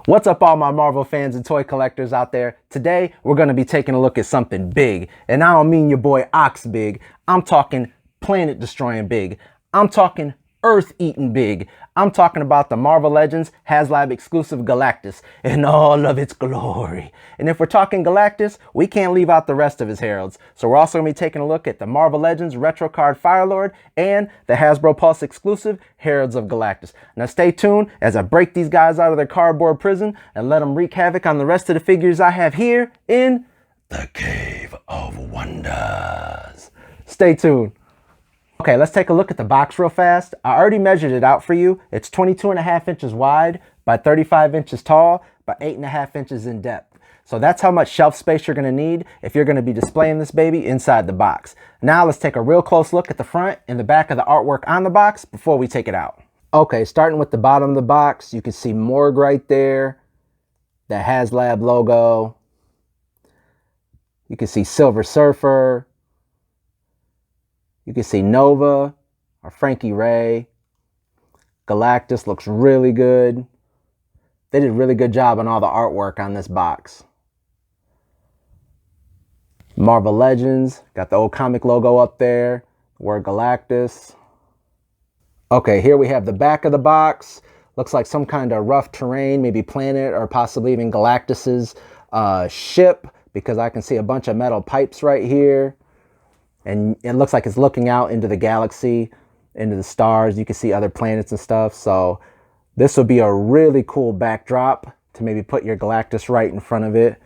What's up, all my Marvel fans and toy collectors out there? Today, we're going to be taking a look at something big. And I don't mean your boy Ox big. I'm talking planet destroying big. I'm talking earth eating big. I'm talking about the Marvel Legends Haslab exclusive Galactus in all of its glory. And if we're talking Galactus, we can't leave out the rest of his heralds. So we're also going to be taking a look at the Marvel Legends retro card Firelord and the Hasbro Pulse exclusive Heralds of Galuctus. Now stay tuned as I break these guys out of their cardboard prison and let them wreak havoc on the rest of the figures I have here in the Cave of Wonders. Stay tuned. Okay, let's take a look at the box real fast. I already measured it out for you. It's 22.5 inches wide by 35 inches tall by 8.5 inches in depth. So that's how much shelf space you're gonna need if you're gonna be displaying this baby inside the box. Now let's take a real close look at the front and the back of the artwork on the box before we take it out. Okay, starting with the bottom of the box, you can see Morg right there, the Haslab logo. You can see Silver Surfer. You can see Nova or Frankie Ray. Galactus looks really good. They did a really good job on all the artwork on this box. Marvel Legends, got the old comic logo up there. Word Galactus. Okay, here we have the back of the box. Looks like some kind of rough terrain, maybe planet or possibly even Galactus's ship, because I can see a bunch of metal pipes right here. And it looks like it's looking out into the galaxy, into the stars. You can see other planets and stuff. So this would be a really cool backdrop to maybe put your Galactus right in front of it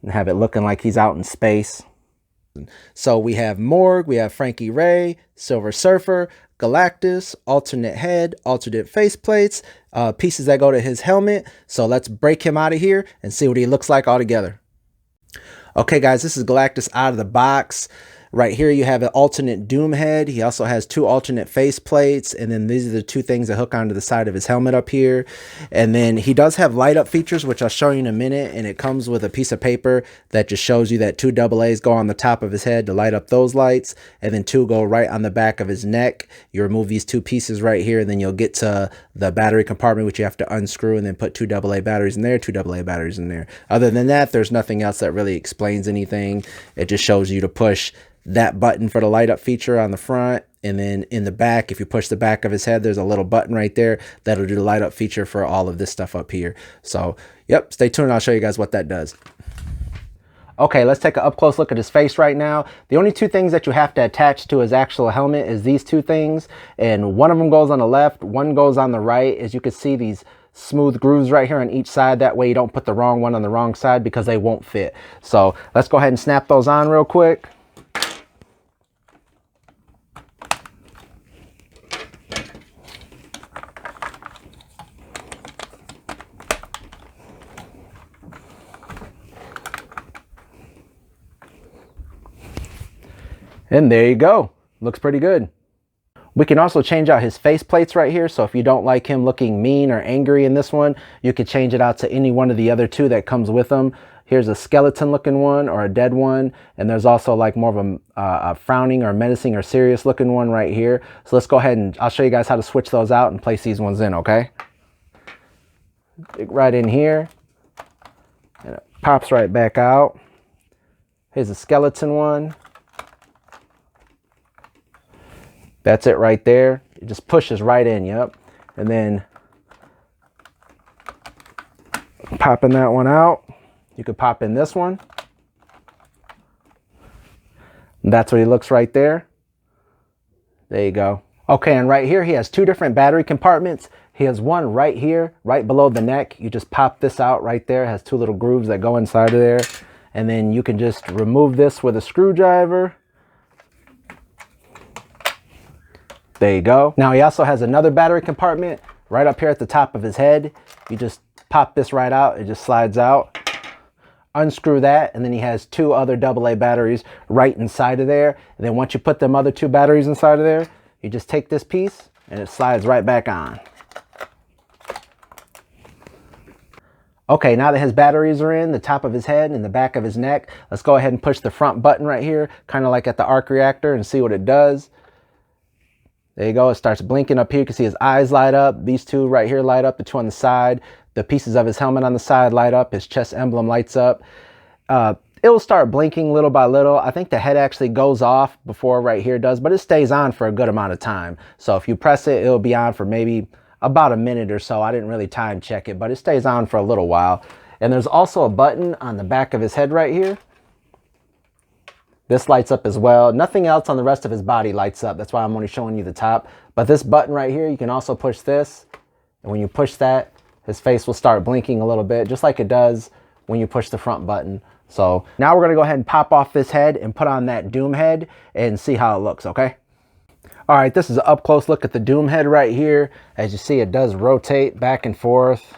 and have it looking like he's out in space. So we have Morg, we have Frankie Ray, Silver Surfer, Galactus, alternate head, alternate faceplates, pieces that go to his helmet. So let's break him out of here and see what he looks like all together. Okay guys, this is Galactus out of the box. Right here you have an alternate Doom head. He also has two alternate face plates, and then these are the two things that hook onto the side of his helmet up here. And then he does have light up features, which I'll show you in a minute, and it comes with a piece of paper that just shows you that two AA's go on the top of his head to light up those lights, and then two go right on the back of his neck. You remove these two pieces right here, and then you'll get to the battery compartment, which you have to unscrew and then put two AA batteries in there, two AA batteries in there. Other than that, there's nothing else that really explains anything. It just shows you to push that button for the light up feature on the front, and then in the back, if you push the back of his head, there's a little button right there that'll do the light up feature for all of this stuff up here. So yep, stay tuned, I'll show you guys what that does. Okay, let's take an up close look at his face right now. The only two things that you have to attach to his actual helmet is these two things, and one of them goes on the left, one goes on the right. As you can see, these smooth grooves right here on each side. That way you don't put the wrong one on the wrong side because they won't fit. So let's go ahead and snap those on real quick. And there you go. Looks pretty good. We can also change out his face plates right here. So if you don't like him looking mean or angry in this one, you could change it out to any one of the other two that comes with him. Here's a skeleton looking one or a dead one. And there's also like more of a frowning or menacing or serious looking one right here. So let's go ahead and I'll show you guys how to switch those out and place these ones in, okay? Right in here. And it pops right back out. Here's a skeleton one. That's it right there. It just pushes right in, yep. And then popping that one out. You could pop in this one. And that's what he looks right there. There you go. Okay, and right here he has two different battery compartments. He has one right here, right below the neck. You just pop this out right there. It has two little grooves that go inside of there. And then you can just remove this with a screwdriver. There you go. Now he also has another battery compartment right up here at the top of his head. You just pop this right out, it just slides out. Unscrew that, and then he has two other AA batteries right inside of there. And then once you put them other two batteries inside of there, you just take this piece and it slides right back on. Okay, now that his batteries are in the top of his head and the back of his neck, let's go ahead and push the front button right here, kind of like at the arc reactor, and see what it does. There you go. It starts blinking up here. You can see his eyes light up. These two right here light up. The two on the side, The pieces of his helmet on the side light up. His chest emblem lights up. It'll start blinking little by little. I think the head actually goes off before right here does, but it stays on for a good amount of time. So if you press it, it'll be on for maybe about a minute or so. I didn't really time check it, but it stays on for a little while. And there's also a button on the back of his head right here. This lights up as well. Nothing else on the rest of his body lights up. That's why I'm only showing you the top. But this button right here, you can also push this. And when you push that, his face will start blinking a little bit, just like it does when you push the front button. So now we're gonna go ahead and pop off this head and put on that Doom head and see how it looks, okay? All right, this is an up close look at the Doom head right here. As you see, it does rotate back and forth.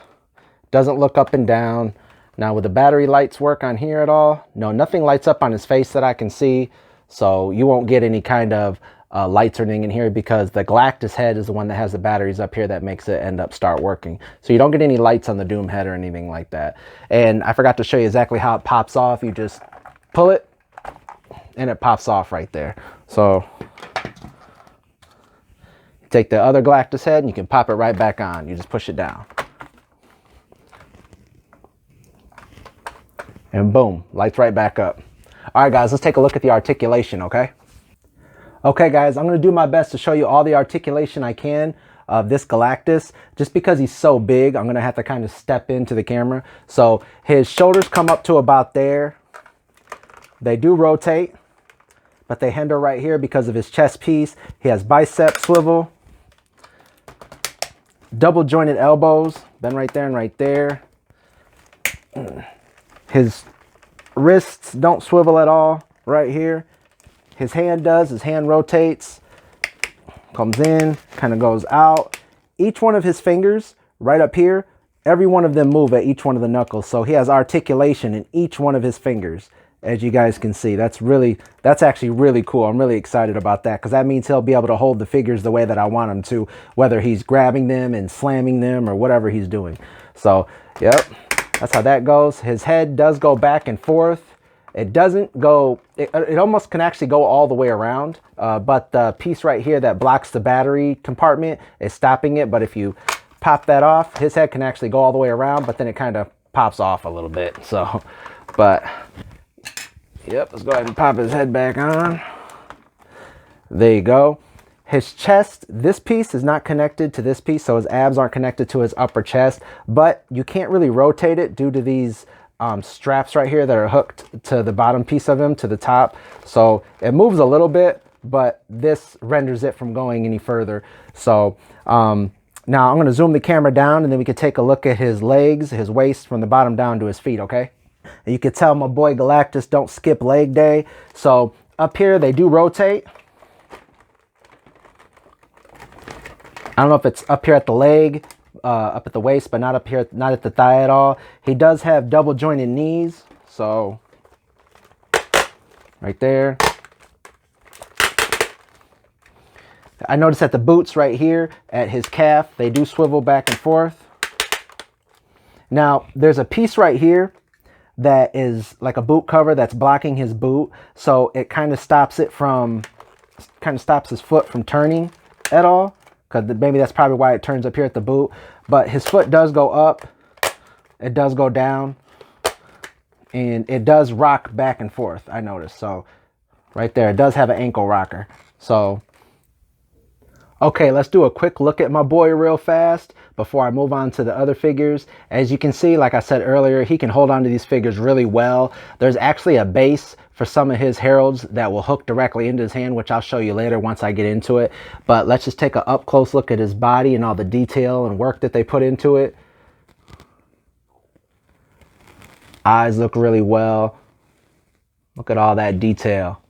Doesn't look up and down. Now, will the battery lights work on here at all? No, nothing lights up on his face that I can see. So you won't get any kind of lights or anything in here because the Galactus head is the one that has the batteries up here that makes it start working. So you don't get any lights on the Doom head or anything like that. And I forgot to show you exactly how it pops off. You just pull it and it pops off right there. So take the other Galactus head and you can pop it right back on. You just push it down. And boom, lights right back up. All right, guys, let's take a look at the articulation, okay? Okay, guys, I'm going to do my best to show you all the articulation I can of this Galactus. Just because he's so big, I'm going to have to kind of step into the camera. So his shoulders come up to about there. They do rotate, but they hinder right here because of his chest piece. He has bicep swivel, double jointed elbows, bend right there and right there. His wrists don't swivel at all right here. His hand does. His hand rotates, comes in, kind of goes out. Each one of his fingers right up here, every one of them move at each one of the knuckles. So he has articulation in each one of his fingers, as you guys can see. That's actually really cool. I'm really excited about that because that means he'll be able to hold the figures the way that I want him to, whether he's grabbing them and slamming them or whatever he's doing. So, yep. That's how that goes. His head does go back and forth. It doesn't go, it almost can actually go all the way around, but the piece right here that blocks the battery compartment is stopping it. But if you pop that off, his head can actually go all the way around, but then it kind of pops off a little bit. So, but yep, let's go ahead and pop his head back on. There you go. His chest, this piece is not connected to this piece, so his abs aren't connected to his upper chest, but you can't really rotate it due to these straps right here that are hooked to the bottom piece of him to the top. So it moves a little bit, but this renders it from going any further. So now I'm going to zoom the camera down and then we can take a look at his legs, his waist from the bottom down to his feet, okay? And you can tell my boy Galactus don't skip leg day. So up here they do rotate. I don't know if it's up here at the leg, up at the waist, but not up here, not at the thigh at all. He does have double jointed knees, so right there. I noticed that the boots right here at his calf, they do swivel back and forth. Now, there's a piece right here that is like a boot cover that's blocking his boot, so it kind of stops it from, kind of stops his foot from turning at all. Because maybe that's probably why it turns up here at the boot. But his foot does go up. It does go down. And it does rock back and forth, I noticed. So right there, it does have an ankle rocker. So, okay, let's do a quick look at my boy real fast before I move on to the other figures. As you can see, like I said earlier, he can hold on to these figures really well. There's actually a base for some of his heralds that will hook directly into his hand, which I'll show you later once I get into it. But let's just take an up close look at his body and all the detail and work that they put into it. Eyes look really well. Look at all that detail.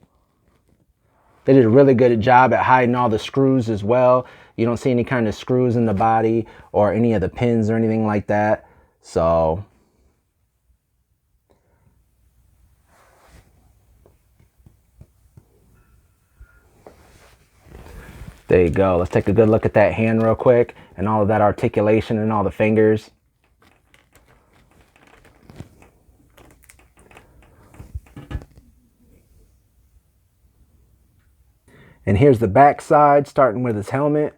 They did a really good job at hiding all the screws as well. You don't see any kind of screws in the body or any of the pins or anything like that. So there you go. Let's take a good look at that hand real quick and all of that articulation and all the fingers. And here's the back side, starting with his helmet.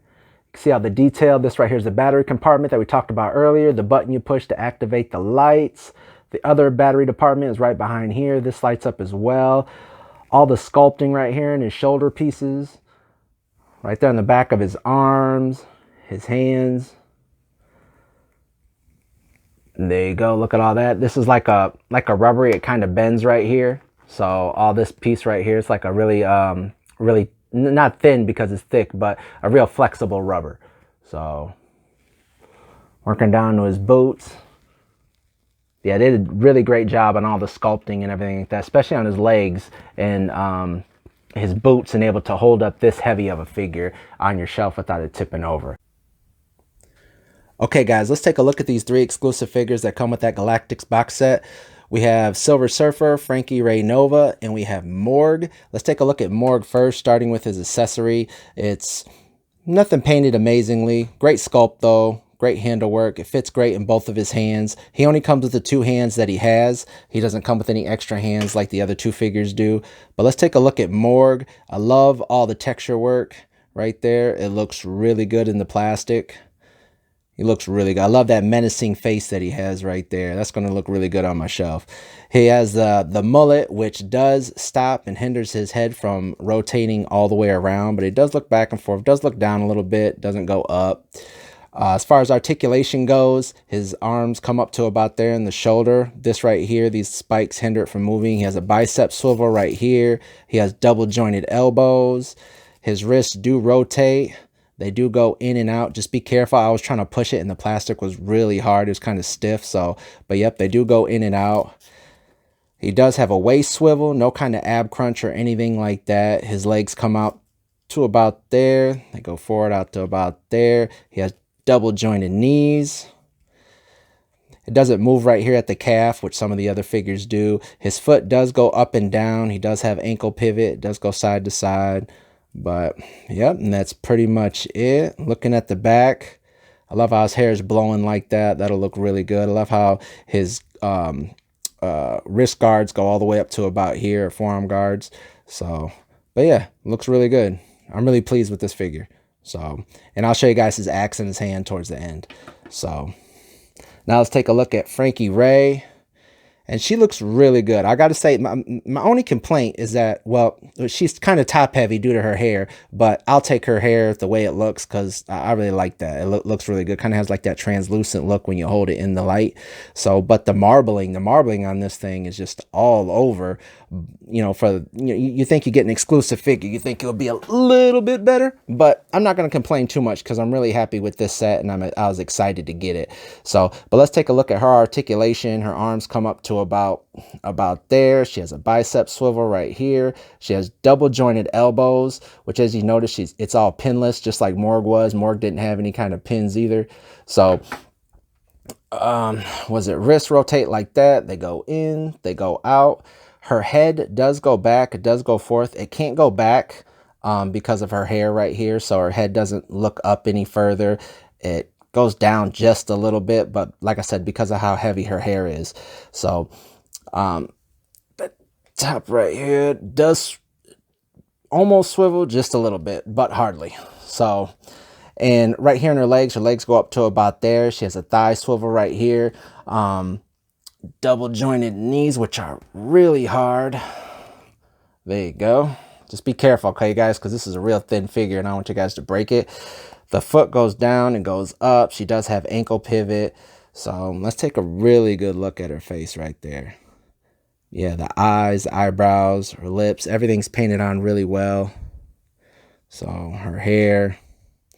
See how the detail, this right here is the battery compartment that we talked about earlier. The button you push to activate the lights. The other battery department is right behind here. This lights up as well. All the sculpting right here in his shoulder pieces. Right there on the back of his arms, his hands. And there you go, look at all that. This is like a rubbery, it kind of bends right here. So all this piece right here, it's like a really, really, not thin because it's thick, but a real flexible rubber. So working down to his boots. Yeah, they did a really great job on all the sculpting and everything like that, especially on his legs and his boots, and able to hold up this heavy of a figure on your shelf without it tipping over. Okay guys, let's take a look at these 3 exclusive figures that come with that Galactus box set. We have Silver Surfer, Frankie Ray Nova, and we have Morg. Let's take a look at Morg first, starting with his accessory. It's nothing painted amazingly. Great sculpt though. Great handle work. It fits great in both of his hands. He only comes with the 2 hands that he has. He doesn't come with any extra hands like the other 2 figures do. But let's take a look at Morg. I love all the texture work right there. It looks really good in the plastic. He looks really good. I love that menacing face that he has right there. That's going to look really good on my shelf. He has the mullet, which does stop and hinders his head from rotating all the way around, but it does look back and forth. It does look down a little bit, doesn't go up. As far as articulation goes, his arms come up to about there in the shoulder. This right here, these spikes hinder it from moving. He has a bicep swivel right here. He has double jointed elbows. His wrists do rotate. They do go in and out. Just be careful. I was trying to push it and the plastic was really hard. It was kind of stiff. So, but yep, they do go in and out. He does have a waist swivel, no kind of ab crunch or anything like that. His legs come out to about there. They go forward out to about there. He has double jointed knees. It doesn't move right here at the calf, which some of the other figures do. His foot does go up and down. He does have ankle pivot. It does go side to side. But yep, and that's pretty much it. Looking at the back, I love how his hair is blowing like that. That'll look really good. I love how his wrist guards go all the way up to about here, forearm guards. So, but yeah, looks really good. I'm really pleased with this figure. So, and I'll show you guys his axe in his hand towards the end. So now let's take a look at Frankie Ray. And she looks really good. I got to say, my only complaint is that, well, she's kind of top heavy due to her hair, but I'll take her hair the way it looks because I really like that. It looks really good. Kind of has like that translucent look when you hold it in the light. So, but the marbling on this thing is just all over. You know, you think you get an exclusive figure, you think it'll be a little bit better, but I'm not going to complain too much because I'm really happy with this set and I was excited to get it. So, but let's take a look at her articulation. Her arms come up to about there. She has a bicep swivel right here. She has double jointed elbows, which, as you notice, it's all pinless, just like Morg was. Morg didn't have any kind of pins either. So was it wrist rotate like that? They go in, they go out. Her head does go back, it does go forth. It can't go back because of her hair right here, so her head doesn't look up any further. It goes down just a little bit, but like I said, because of how heavy her hair is. So the top right here does almost swivel just a little bit, but hardly. So, and right here in her legs go up to about there. She has a thigh swivel right here. Double jointed knees, which are really hard. There you go. Just be careful, okay, guys, because this is a real thin figure and I don't want you guys to break it. The foot goes down and goes up. She does have ankle pivot. So let's take a really good look at her face right there. Yeah, the eyes, the eyebrows, her lips, everything's painted on really well. So her hair.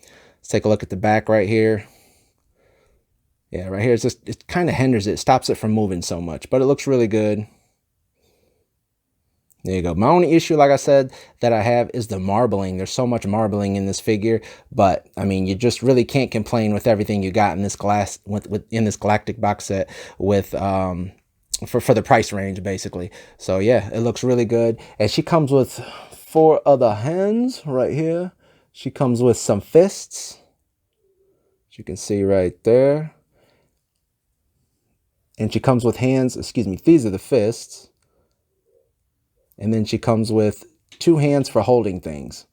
Let's take a look at the back right here. Yeah, right here, it kind of hinders it, stops it from moving so much, but it looks really good. There you go. My only issue, like I said, that I have is the marbling. There's so much marbling in this figure, but I mean, you just really can't complain with everything you got in this in this Galactic box set with for the price range, basically. So yeah, it looks really good. And she comes with 4 other hands right here. She comes with some fists, as you can see right there. And she comes with hands, excuse me, these are the fists. And then she comes with 2 hands for holding things,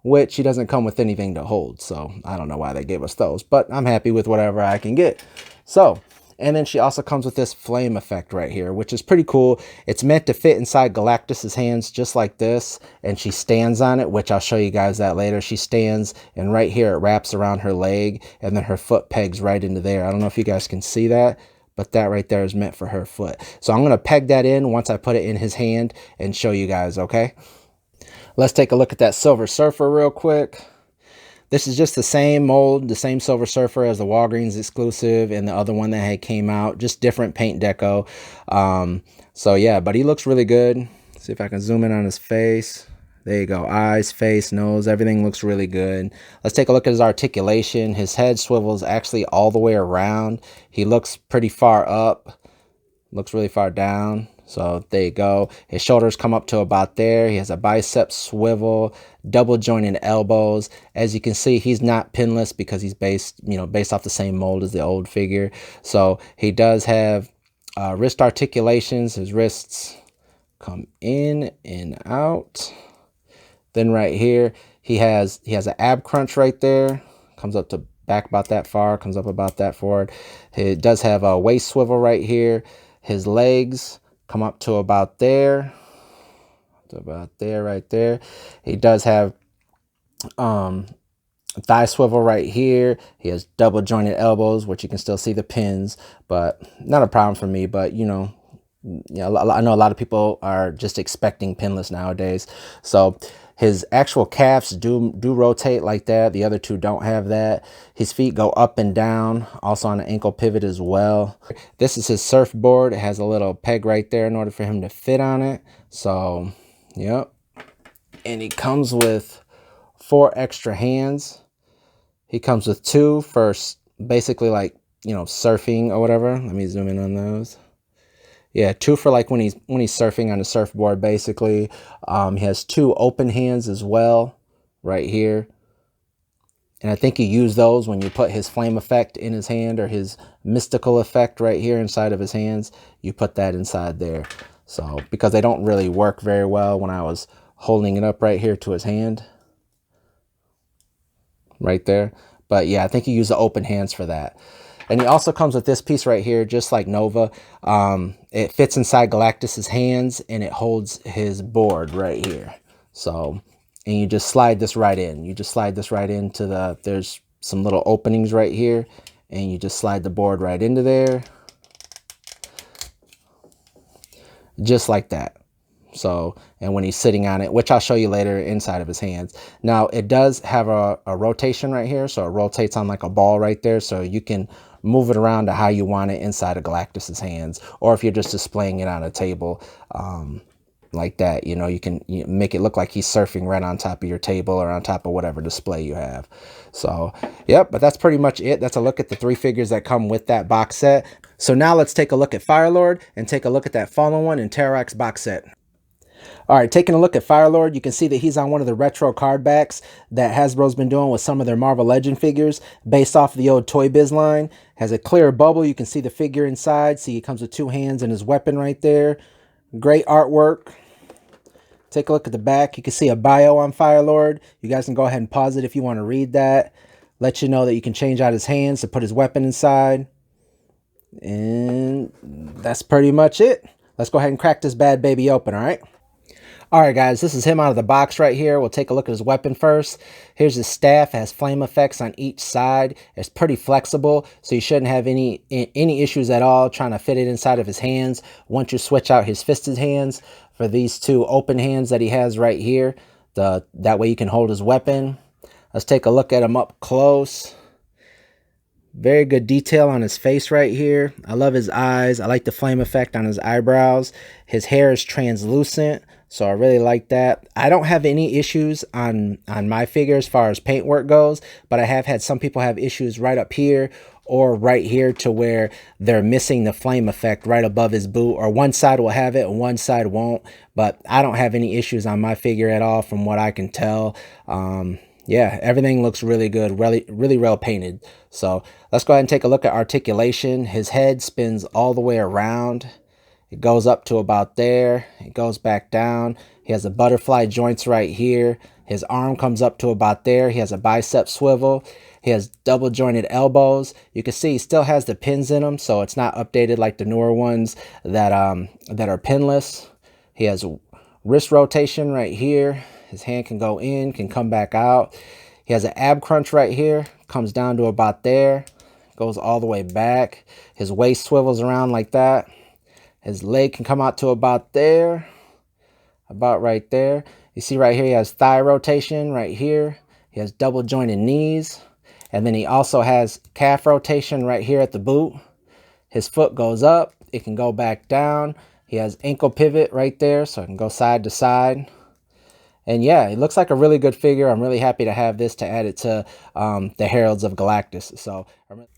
which he doesn't come with anything to hold. So I don't know why they gave us those, but I'm happy with whatever I can get. So, and then she also comes with this flame effect right here, which is pretty cool. It's meant to fit inside Galactus's hands just like this, and she stands on it, which I'll show you guys that later. She stands, and right here it wraps around her leg, and then her foot pegs right into there. I don't know if you guys can see that, but that right there is meant for her foot. So I'm going to peg that in once I put it in his hand and show you guys, okay? Let's take a look at that Silver Surfer real quick. This is just the same mold, the same Silver Surfer as the Walgreens exclusive and the other one that had came out, just different paint deco. So yeah, but he looks really good. See if I can zoom in on his face. There you go. Eyes, face, nose, everything looks really good. Let's take a look at his articulation. His head swivels actually all the way around. He looks pretty far up, looks really far down. So there you go. His shoulders come up to about there. He has a bicep swivel, double jointed elbows. As you can see, he's not pinless because he's based off the same mold as the old figure. So he does have wrist articulations. His wrists come in and out. Then right here, he has an ab crunch right there. Comes up to back about that far, comes up about that forward. It does have a waist swivel right here. His legs come up to about there, right there. He does have thigh swivel right here. He has double jointed elbows, which you can still see the pins, but not a problem for me. But I know a lot of people are just expecting pinless nowadays. So his actual calves do rotate like that. The other two don't have that. His feet go up and down, also on an ankle pivot as well. This is his surfboard. It has a little peg right there in order for him to fit on it. So, yep. And he comes with 4 extra hands. He comes with 2 for basically like, surfing or whatever. Let me zoom in on those. Yeah, 2 for like when he's surfing on a surfboard, basically. He has 2 open hands as well, right here. And I think you use those when you put his flame effect in his hand, or his mystical effect right here inside of his hands. You put that inside there. So, because they don't really work very well when I was holding it up right here to his hand. Right there. But yeah, I think you use the open hands for that. And he also comes with this piece right here, just like Nova. It fits inside Galactus's hands, and it holds his board right here. So, and you just slide this right in. You just slide this right into there's some little openings right here, and you just slide the board right into there. Just like that. So, and when he's sitting on it, which I'll show you later, inside of his hands. Now, it does have a rotation right here. So it rotates on like a ball right there. So you can move it around to how you want it inside of Galactus's hands. Or if you're just displaying it on a table like that, you can make it look like he's surfing right on top of your table or on top of whatever display you have. So, yep, but that's pretty much it. That's a look at the 3 figures that come with that box set. So now let's take a look at Firelord and take a look at that Fallen One and Terrax box set. All right, taking a look at Firelord, you can see that he's on one of the retro card backs that Hasbro's been doing with some of their Marvel Legend figures based off of the old Toy Biz line. Has a clear bubble. You can see the figure inside. See, he comes with 2 hands and his weapon right there. Great artwork. Take a look at the back. You can see a bio on Firelord. You guys can go ahead and pause it if you want to read that. Let you know that you can change out his hands to put his weapon inside. And that's pretty much it. Let's go ahead and crack this bad baby open, all right? All right, guys, this is him out of the box right here. We'll take a look at his weapon first. Here's his staff. It has flame effects on each side. It's pretty flexible, so you shouldn't have any issues at all trying to fit it inside of his hands once you switch out his fisted hands for these 2 open hands that he has right here. That way you can hold his weapon. Let's take a look at him up close. Very good detail on his face right here. I love his eyes. I like the flame effect on his eyebrows. His hair is translucent, so I really like that. I don't have any issues on my figure as far as paintwork goes, but I have had some people have issues right up here or right here to where they're missing the flame effect right above his boot, or one side will have it and one side won't. But I don't have any issues on my figure at all from what I can tell. Yeah, everything looks really good, really well painted. So let's go ahead and take a look at articulation. His head spins all the way around. It goes up to about there. It goes back down. He has the butterfly joints right here. His arm comes up to about there. He has a bicep swivel. He has double jointed elbows. You can see he still has the pins in them, so it's not updated like the newer ones that are pinless. He has wrist rotation right here. His hand can go in, can come back out. He has an ab crunch right here, comes down to about there, goes all the way back. His waist swivels around like that. His leg can come out to about there, about right there. You see right here, he has thigh rotation right here. He has double jointed knees. And then he also has calf rotation right here at the boot. His foot goes up. It can go back down. He has ankle pivot right there, so it can go side to side. And yeah, it looks like a really good figure. I'm really happy to have this to add it to the Heralds of Galactus. So,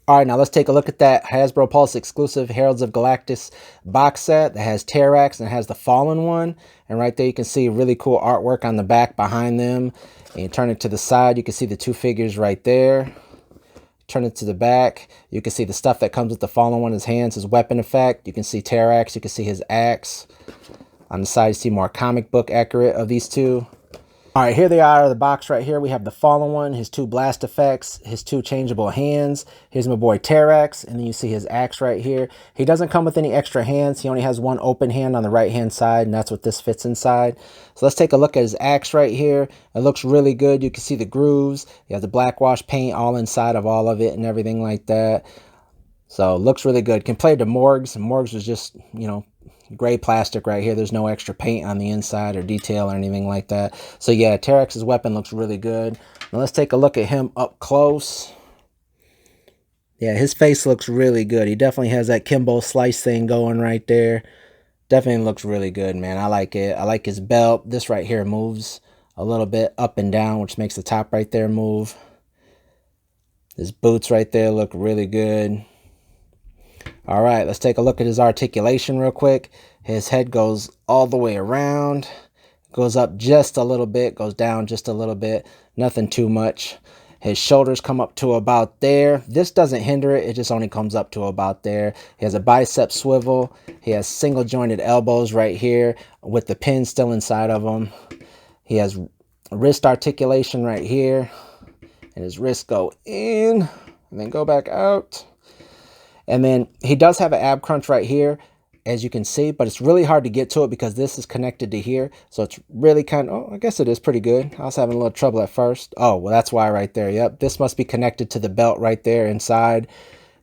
all right, now let's take a look at that Hasbro Pulse exclusive Heralds of Galactus box set that has Terrax and has the Fallen one. And right there, you can see really cool artwork on the back behind them. And you turn it to the side, you can see the two figures right there. Turn it to the back, you can see the stuff that comes with the Fallen one, his hands, his weapon effect. You can see Terrax, you can see his axe. On the side, you see more comic book accurate of these two. All right, here they are out of the box right here. We have the Fallen one, his two blast effects, his two changeable hands. Here's my boy Terrax, and then you see his axe right here. He doesn't come with any extra hands. He only has one open hand on the right-hand side, and that's what this fits inside. So let's take a look at his axe right here. It looks really good. You can see the grooves. You have the black wash paint all inside of all of it and everything like that. So it looks really good. Compared to Morg's, Morg's was just, you know, gray plastic right here. There's no extra paint on the inside or detail or anything like that. So yeah, Terrax's weapon looks really good. Now let's take a look at him up close. Yeah, his face looks really good. He definitely has that Kimbo Slice thing going right there. Definitely looks really good, man. I like it. I like his belt. This right here moves a little bit up and down, which makes the top right there move. His boots right there look really good. All right, let's take a look at his articulation real quick. His head goes all the way around, goes up just a little bit, goes down just a little bit, nothing too much. His shoulders come up to about there. This doesn't hinder it, it just only comes up to about there. He has a bicep swivel. He has single jointed elbows right here with the pin still inside of them. He has wrist articulation right here, and his wrists go in and then go back out. And then he does have an ab crunch right here, as you can see, but it's really hard to get to it because this is connected to here. So it's really kind of, oh, I guess it is pretty good. I was having a little trouble at first. Oh, well, that's why right there. Yep, this must be connected to the belt right there inside,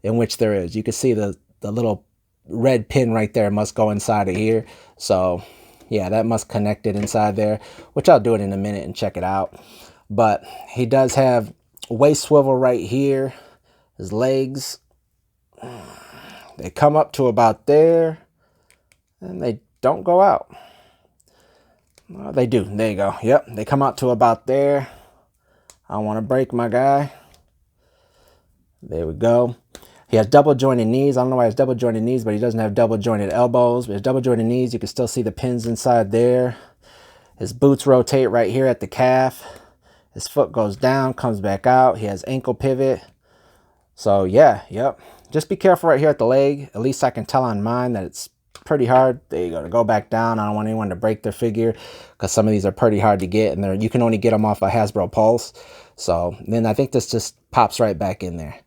in which there is. You can see the little red pin right there must go inside of here. So yeah, that must connect it inside there, which I'll do it in a minute and check it out. But he does have waist swivel right here. His legs, they come up to about there, and they don't go out. Well, they do. There you go. Yep, they come out to about there. I don't want to break my guy. There we go. He has double jointed knees. I don't know why he has double jointed knees, but he doesn't have double jointed elbows. But his double jointed knees, you can still see the pins inside there. His boots rotate right here at the calf. His foot goes down, comes back out. He has ankle pivot. So yeah, yep. Just be careful right here at the leg. At least I can tell on mine that it's pretty hard. There you go, to go back down. I don't want anyone to break their figure because some of these are pretty hard to get, and you can only get them off a Hasbro Pulse. So then I think this just pops right back in there.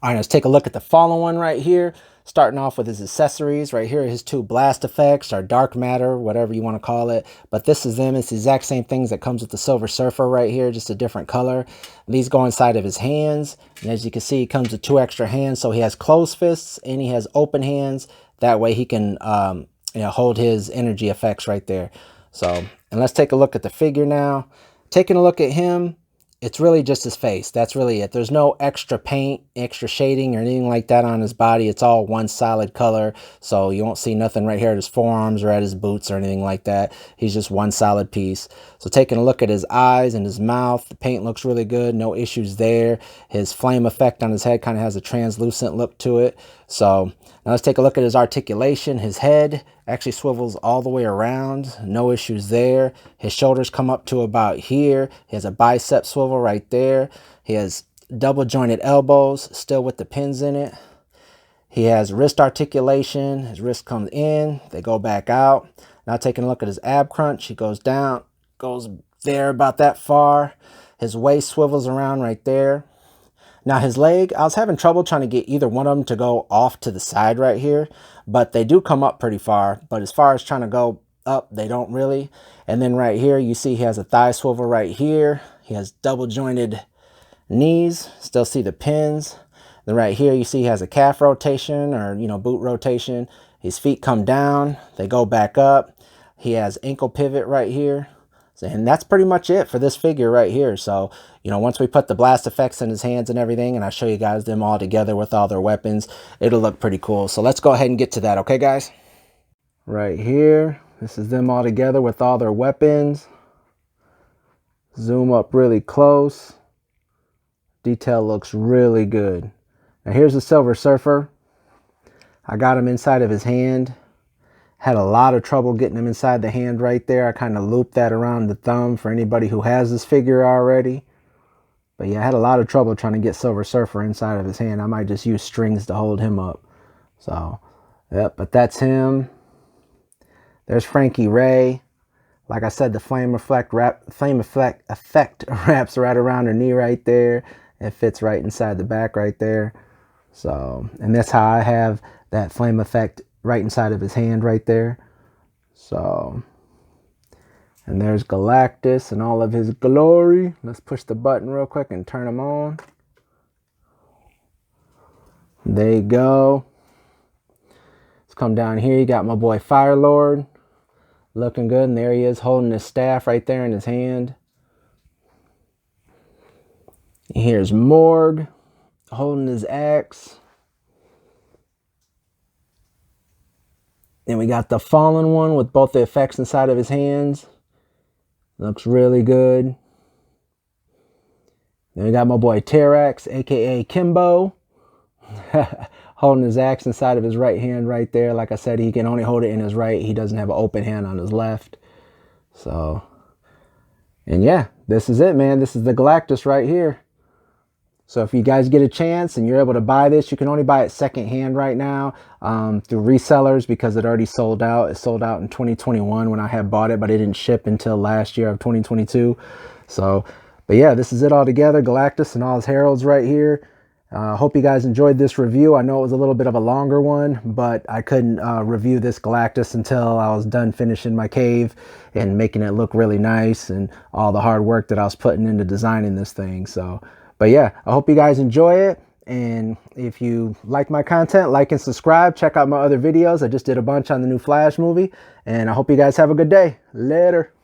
All right, let's take a look at the Fallen one right here. Starting off with his accessories right here, his two blast effects or dark matter, whatever you want to call it. But this is them. It's the exact same things that comes with the Silver Surfer right here, just a different color. And these go inside of his hands. And as you can see, he comes with two extra hands. So he has closed fists and he has open hands. That way he can hold his energy effects right there. So, and let's take a look at the figure now. Taking a look at him, it's really just his face. That's really it. There's no extra paint, extra shading, or anything like that on his body. It's all one solid color. So you won't see nothing right here at his forearms or at his boots or anything like that. He's just one solid piece. So taking a look at his eyes and his mouth, the paint looks really good. No issues there. His flame effect on his head kind of has a translucent look to it. So now let's take a look at his articulation. His head actually swivels all the way around. No issues there. His shoulders come up to about here. He has a bicep swivel right there. He has double jointed elbows, still with the pins in it. He has wrist articulation. His wrist comes in. They go back out. Now taking a look at his ab crunch. He goes down, goes there about that far. His waist swivels around right there. Now his leg, I was having trouble trying to get either one of them to go off to the side right here, but they do come up pretty far. But as far as trying to go up, they don't really. And then right here, you see he has a thigh swivel right here. He has double jointed knees, still see the pins. Then right here, you see he has a calf rotation or, boot rotation. His feet come down, they go back up. He has ankle pivot right here. And that's pretty much it for this figure right here. So, once we put the blast effects in his hands and everything, and I show you guys them all together with all their weapons, it'll look pretty cool. So let's go ahead and get to that, okay, guys? Right here, this is them all together with all their weapons. Zoom up really close. Detail looks really good. Now here's the Silver Surfer. I got him inside of his hand. Had a lot of trouble getting him inside the hand right there. I kind of looped that around the thumb for anybody who has this figure already. But yeah, I had a lot of trouble trying to get Silver Surfer inside of his hand. I might just use strings to hold him up. So, yep, but that's him. There's Frankie Ray. Like I said, the flame effect wraps right around her knee right there. It fits right inside the back right there. So, and that's how I have that flame effect right inside of his hand right there. So, and there's Galactus and all of his glory. Let's push the button real quick and turn him on. There you go. Let's come down here. You got my boy Firelord looking good, and there he is holding his staff right there in his hand. Here's Morg holding his axe. Then we got the Fallen One with both the effects inside of his hands. Looks really good. Then we got my boy T-Rex, aka Kimbo, holding his axe inside of his right hand right there. Like I said, he can only hold it in his right. He doesn't have an open hand on his left. So, and yeah, this is it, man. This is the Galactus right here. So if you guys get a chance and you're able to buy this, you can only buy it secondhand right now through resellers because it already sold out. It sold out in 2021 when I had bought it, but it didn't ship until last year of 2022. So, but yeah, this is it all together. Galactus and all his heralds right here. Hope you guys enjoyed this review. I know it was a little bit of a longer one, but I couldn't review this Galactus until I was done finishing my cave and making it look really nice and all the hard work that I was putting into designing this thing. So, but yeah, I hope you guys enjoy it. And if you like my content, like and subscribe. Check out my other videos. I just did a bunch on the new Flash movie. And I hope you guys have a good day. Later.